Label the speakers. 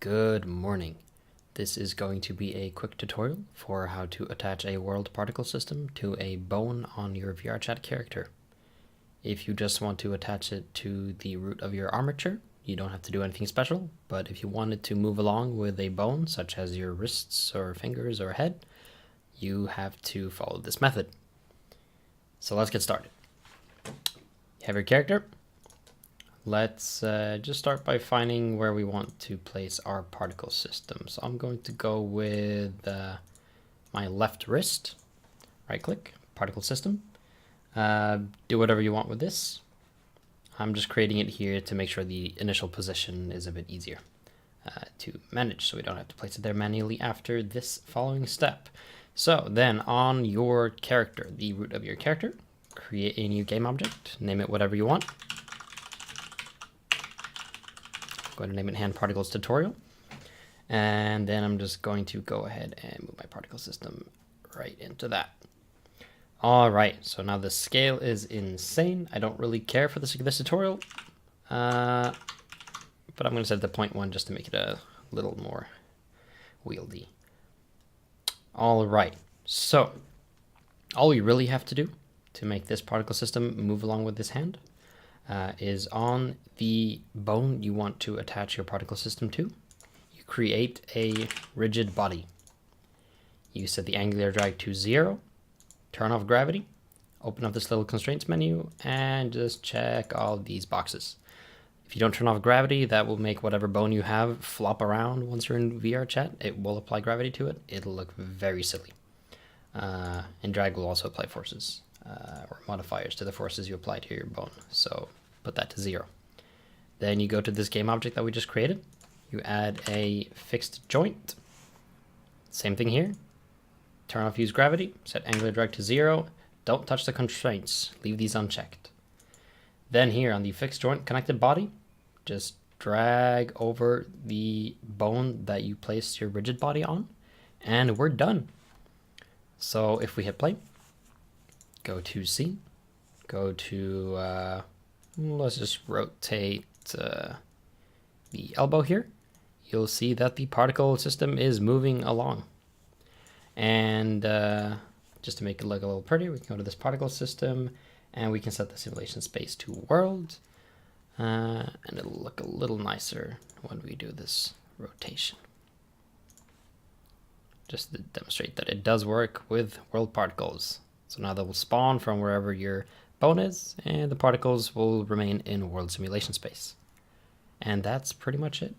Speaker 1: Good morning. This is going to be a quick tutorial for how to attach a world particle system to a bone on your VRChat character. If you just want to attach it to the root of your armature, you don't have to do anything special, but if you wanted to move along with a bone, such as your wrists or fingers or head, you have to follow this method. So let's get started. You have your character. Let's just start by finding where we want to place our particle system. So I'm going to go with my left wrist, right click, particle system. Do whatever you want with this. I'm just creating it here to make sure the initial position is a bit easier to manage, so we don't have to place it there manually after this following step. So then on your character, the root of your character, create a new game object, name it whatever you want. I'm going to name it hand particles tutorial. And then I'm just going to go ahead and move my particle system right into that. All right, so now the scale is insane. I don't really care for the sake of this tutorial, but I'm going to set it to 0.1 just to make it a little more wieldy. All right, so all we really have to do to make this particle system move along with this hand is on the bone you want to attach your particle system to, you create a rigid body. You set the angular drag to 0, turn off gravity, open up this little constraints menu, and just check all these boxes. If you don't turn off gravity, that will make whatever bone you have flop around once you're in VRChat. It will apply gravity to it. It'll look very silly. And drag will also apply forces or modifiers to the forces you apply to your bone. So put that to 0. Then you go to this game object that we just created. You add a fixed joint. Same thing here. Turn off use gravity, set angular drag to 0. Don't touch the constraints, leave these unchecked. Then here on the fixed joint connected body, just drag over the bone that you placed your rigid body on, and we're done. So if we hit play, go to C, go to, let's just rotate the elbow here. You'll see that the particle system is moving along. And just to make it look a little prettier, we can go to this particle system and we can set the simulation space to world. And it'll look a little nicer when we do this rotation. Just to demonstrate that it does work with world particles. So now they will spawn from wherever your bone is, and the particles will remain in world simulation space. And that's pretty much it.